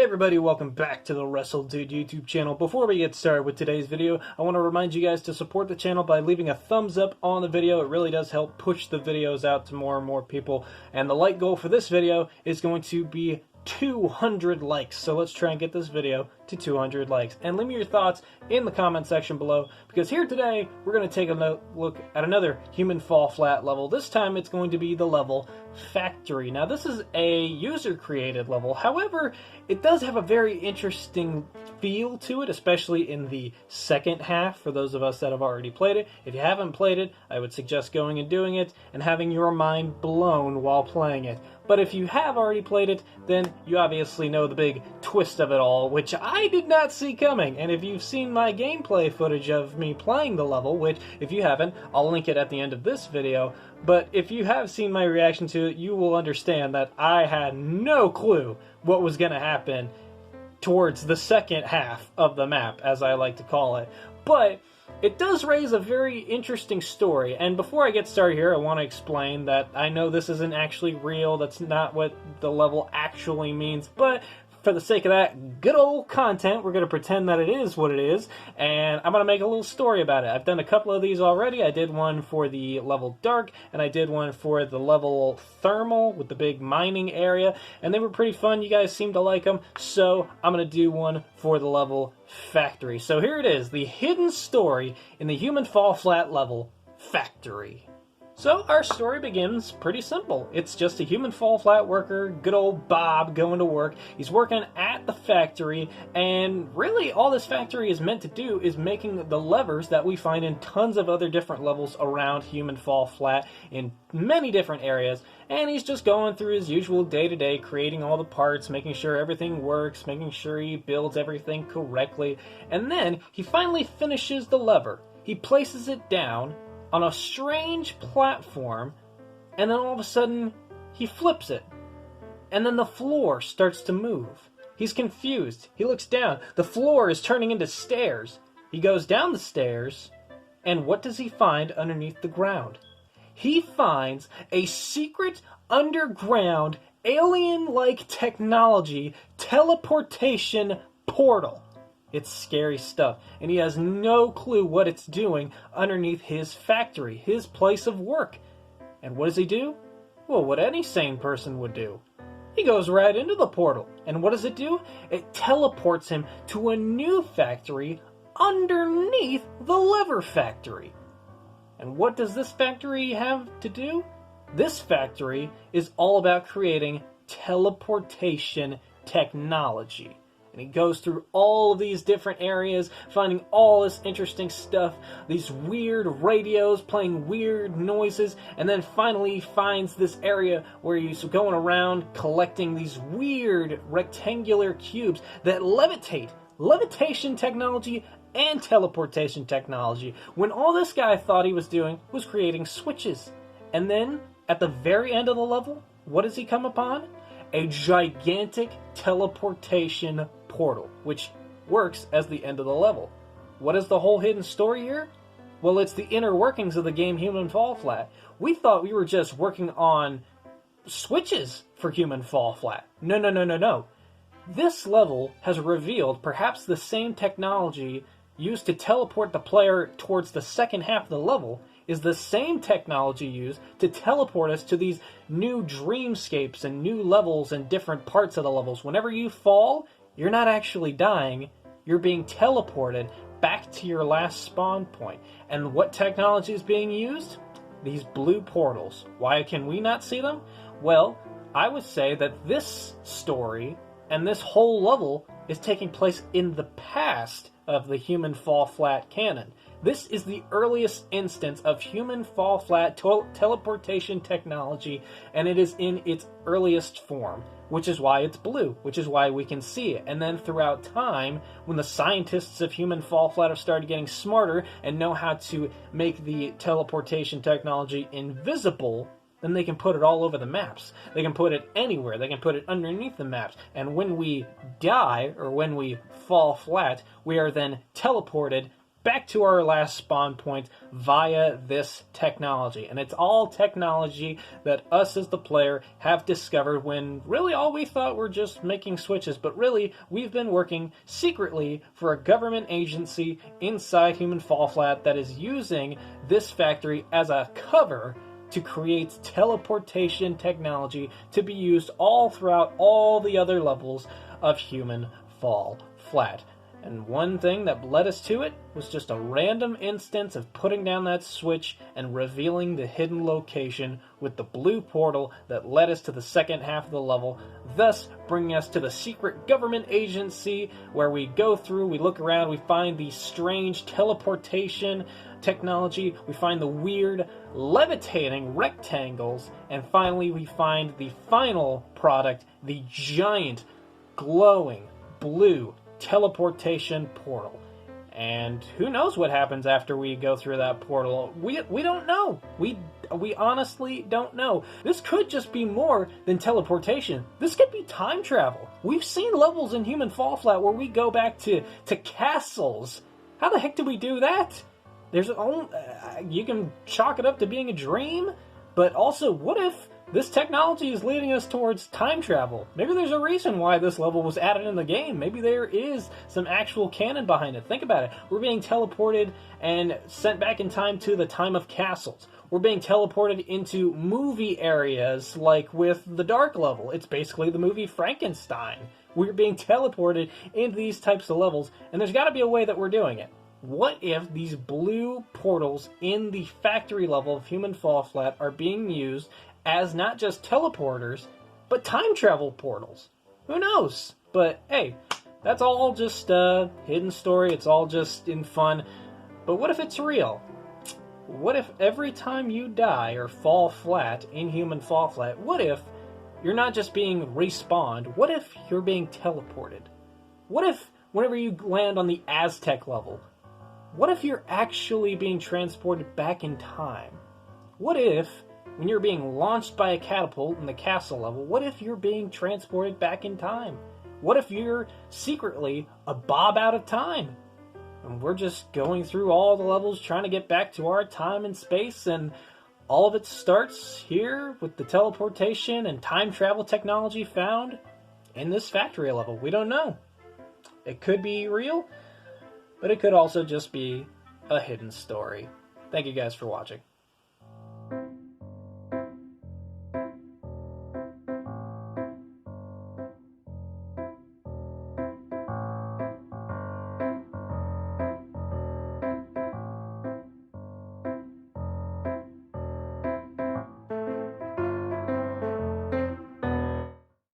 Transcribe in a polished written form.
Hey everybody, welcome back to the WRESTLEDUDE YouTube channel. Before we get started with today's video, I want to remind you guys to support the channel by leaving a thumbs up on the video. It really does help push the videos out to more and more people. And the like goal for this video is going to be 200 likes. So let's try and get this video to 200 likes. And leave me your thoughts in the comment section below, because here today we're going to take a look at another human fall flat level. This time it's going to be the level Factory. Now this is a user created level, however it does have a very interesting feel to it, especially in the second half for those of us that have already played it. If you haven't played it, I would suggest going and doing it and having your mind blown while playing it. But if you have already played it, then you obviously know the big twist of it all, which I did not see coming. And if you've seen my gameplay footage of me playing the level, which if you haven't, I'll link it at the end of this video, but if you have seen my reaction to it, you will understand that I had no clue what was going to happen towards the second half of the map, as I like to call it. But it does raise a very interesting story, and before I get started here, I want to explain that I know this isn't actually real, that's not what the level actually means, but for the sake of that good old content, we're going to pretend that it is what it is, and I'm going to make a little story about it. I've done a couple of these already. I did one for the level Dark, and I did one for the level Thermal with the big mining area, and they were pretty fun. You guys seem to like them, so I'm going to do one for the level Factory. So here it is, the hidden story in the human fall flat level Factory. So our story begins pretty simple. It's just a human fall flat worker, good old Bob, going to work. He's working at the factory, and really all this factory is meant to do is making the levers that we find in tons of other different levels around human fall flat in many different areas. And he's just going through his usual day-to-day, creating all the parts, making sure everything works, making sure he builds everything correctly. And then he finally finishes the lever. He places it down on a strange platform, and then all of a sudden he flips it, and then the floor starts to move. He's confused. He looks down. The floor is turning into stairs. He goes down the stairs, and what does he find underneath the ground? He finds a secret underground alien-like technology teleportation portal. It's scary stuff, and he has no clue what it's doing underneath his factory, his place of work. And what does he do? Well, what any sane person would do. He goes right into the portal, and what does it do? It teleports him to a new factory underneath the lever factory. And what does this factory have to do? This factory is all about creating teleportation technology. And he goes through all of these different areas, finding all this interesting stuff, these weird radios playing weird noises, and then finally he finds this area where he's going around collecting these weird rectangular cubes that levitate. Levitation technology and teleportation technology. When all this guy thought he was doing was creating switches. And then, at the very end of the level, what does he come upon? A gigantic teleportation portal, which works as the end of the level. What is the whole hidden story here? Well, it's the inner workings of the game Human Fall Flat. We thought we were just working on switches for Human Fall Flat. No. This level has revealed perhaps the same technology used to teleport the player towards the second half of the level is the same technology used to teleport us to these new dreamscapes and new levels and different parts of the levels. Whenever you fall, you're not actually dying, you're being teleported back to your last spawn point. And what technology is being used? These blue portals. Why can we not see them? Well, I would say that this story and this whole level is taking place in the past of the Human Fall Flat canon. This is the earliest instance of Human Fall Flat teleportation technology, and it is in its earliest form, which is why it's blue, which is why we can see it. And then throughout time, when the scientists of Human Fall Flat have started getting smarter and know how to make the teleportation technology invisible, then they can put it all over the maps. They can put it anywhere. They can put it underneath the maps. And when we die, or when we fall flat, we are then teleported back to our last spawn point via this technology. And it's all technology that us as the player have discovered when really all we thought were just making switches. But really, we've been working secretly for a government agency inside Human Fall Flat that is using this factory as a cover to create teleportation technology to be used all throughout all the other levels of Human Fall Flat. And one thing that led us to it was just a random instance of putting down that switch and revealing the hidden location with the blue portal that led us to the second half of the level, thus bringing us to the secret government agency where we go through, we look around, we find the strange teleportation technology, we find the weird levitating rectangles, and finally we find the final product, the giant glowing blue teleportation portal. And who knows what happens after we go through that portal? We don't know. We honestly don't know. This could just be more than teleportation. This could be time travel. We've seen levels in Human Fall Flat where we go back to castles. How the heck do we do that? There's you can chalk it up to being a dream, but also, what if this technology is leading us towards time travel? Maybe there's a reason why this level was added in the game. Maybe there is some actual canon behind it. Think about it. We're being teleported and sent back in time to the time of castles. We're being teleported into movie areas, like with the Dark level. It's basically the movie Frankenstein. We're being teleported into these types of levels, and there's got to be a way that we're doing it. What if these blue portals in the factory level of Human Fall Flat are being used as not just teleporters, but time travel portals? Who knows? But hey, that's all just a hidden story. It's all just in fun. But what if it's real? What if every time you die or fall flat in Human Fall Flat, what if you're not just being respawned? What if you're being teleported? What if whenever you land on the Aztec level, what if you're actually being transported back in time? What if, when you're being launched by a catapult in the castle level, what if you're being transported back in time? What if you're secretly a bob out of time? And we're just going through all the levels trying to get back to our time and space, and all of it starts here with the teleportation and time travel technology found in this factory level. We don't know. It could be real, but it could also just be a hidden story. Thank you guys for watching.